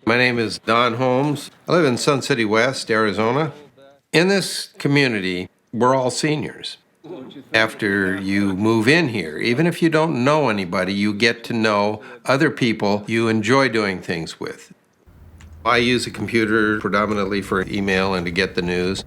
My name is Don Holmes. I live in Sun City West, Arizona. In this community, we're all seniors. After you move in here, even if you don't know anybody, you get to know other people you enjoy doing things with. I use a computer predominantly for email and to get the news.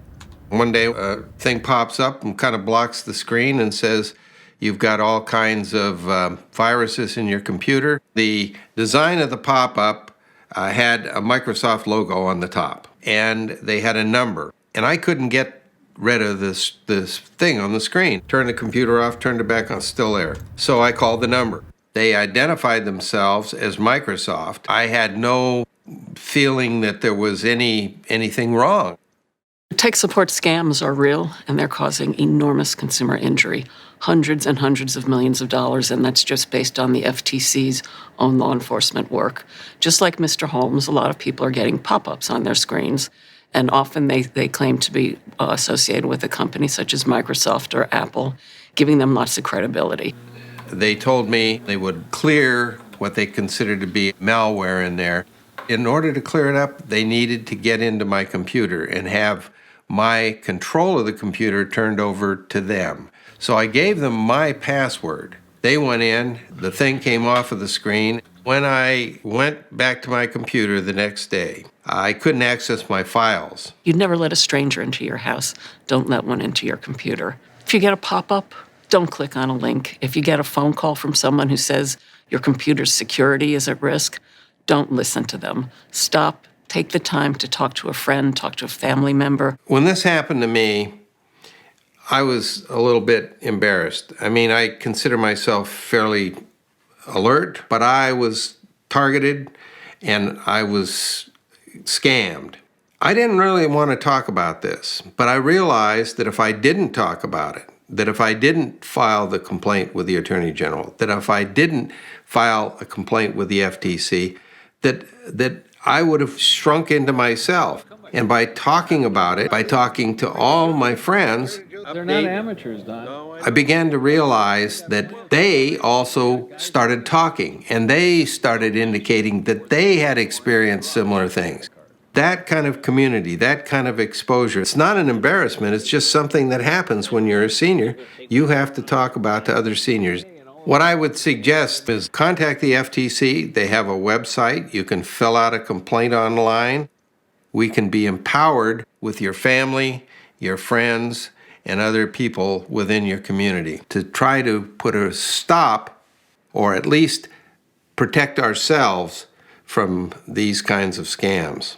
One day, a thing pops up and kind of blocks the screen and says, you've got all kinds of viruses in your computer. The design of the pop-up had a Microsoft logo on the top, and they had a number. And I couldn't get rid of this thing on the screen. Turned the computer off, turned it back on, still there. So I called the number. They identified themselves as Microsoft. I had no feeling that there was anything wrong. Tech support scams are real, and they're causing enormous consumer injury, hundreds and hundreds of millions of dollars, and that's just based on the FTC's own law enforcement work. Just like Mr. Holmes, a lot of people are getting pop-ups on their screens, and often they claim to be associated with a company such as Microsoft or Apple, giving them lots of credibility. They told me they would clear what they considered to be malware in there. In order to clear it up, they needed to get into my computer and have my control of the computer turned over to them. So I gave them my password. They went in, the thing came off of the screen. When I went back to my computer the next day, I couldn't access my files. You'd never let a stranger into your house. Don't let one into your computer. If you get a pop-up, don't click on a link. If you get a phone call from someone who says your computer's security is at risk, don't listen to them. Stop. Take the time to talk to a friend, talk to a family member. When this happened to me, I was a little bit embarrassed. I mean, I consider myself fairly alert, but I was targeted and I was scammed. I didn't really want to talk about this, but I realized that if I didn't talk about it, that if I didn't file the complaint with the Attorney General, that if I didn't file a complaint with the FTC, that I would have shrunk into myself. And by talking about it, by talking to all my friends, they're not amateurs, Don. I began to realize that they also started talking, and they started indicating that they had experienced similar things. That kind of community, that kind of exposure, it's not an embarrassment, it's just something that happens when you're a senior. You have to talk about to other seniors. What I would suggest is contact the FTC. They have a website. You can fill out a complaint online. We can be empowered with your family, your friends, and other people within your community to try to put a stop or at least protect ourselves from these kinds of scams.